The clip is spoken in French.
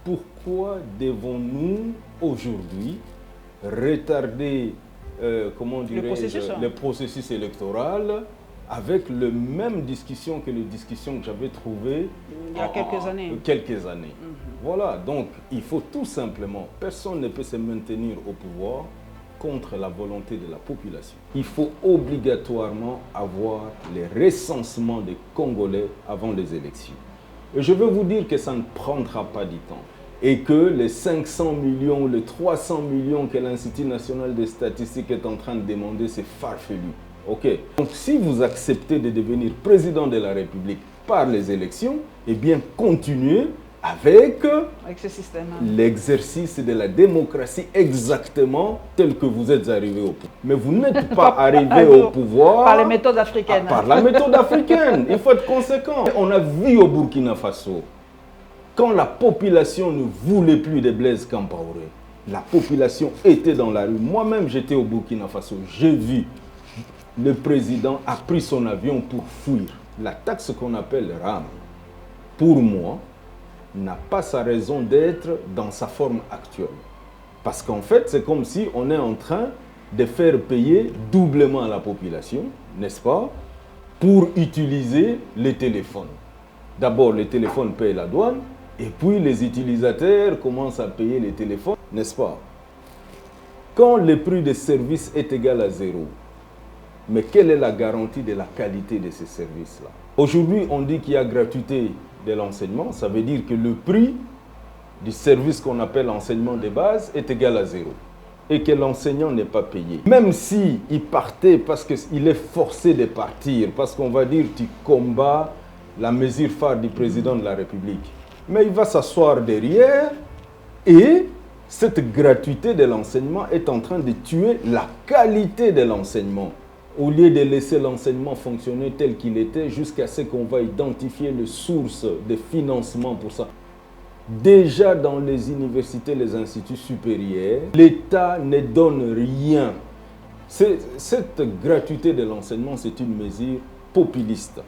pourquoi devons-nous aujourd'hui retarder le processus électoral avec la même discussion que les discussions que j'avais trouvées il y a quelques années. Voilà, donc il faut tout simplement, personne ne peut se maintenir au pouvoir contre la volonté de la population. Il faut obligatoirement avoir les recensements des Congolais avant les élections. Et je veux vous dire que ça ne prendra pas du temps. Et que les 500 millions, les 300 millions que l'Institut national des statistiques est en train de demander, c'est farfelu. Ok. Donc si vous acceptez de devenir président de la République par les élections, eh bien continuez avec ce système. L'exercice de la démocratie exactement tel que vous êtes arrivé au pouvoir. Mais vous n'êtes pas arrivé au pouvoir par les méthodes africaines. Par la méthode africaine. Il faut être conséquent. On a vu au Burkina Faso, quand la population ne voulait plus de Blaise Compaoré, la population était dans la rue. Moi-même, j'étais au Burkina Faso. J'ai vu le président a pris son avion pour fuir. La taxe qu'on appelle RAM, pour moi, n'a pas sa raison d'être dans sa forme actuelle. Parce qu'en fait, c'est comme si on est en train de faire payer doublement à la population, n'est-ce pas, pour utiliser les téléphones. D'abord, les téléphones payent la douane, et puis les utilisateurs commencent à payer les téléphones, n'est-ce pas? Quand le prix des services est égal à zéro, mais quelle est la garantie de la qualité de ces services-là? Aujourd'hui, on dit qu'il y a gratuité de l'enseignement, ça veut dire que le prix du service qu'on appelle enseignement de base est égal à zéro et que l'enseignant n'est pas payé. Même s'il partait parce qu'il est forcé de partir, parce qu'on va dire tu combats la mesure phare du président de la République, mais il va s'asseoir derrière et cette gratuité de l'enseignement est en train de tuer la qualité de l'enseignement. Au lieu de laisser l'enseignement fonctionner tel qu'il était jusqu'à ce qu'on va identifier les sources de financement pour ça. Déjà dans les universités, les instituts supérieurs, l'État ne donne rien. Cette gratuité de l'enseignement, c'est une mesure populiste.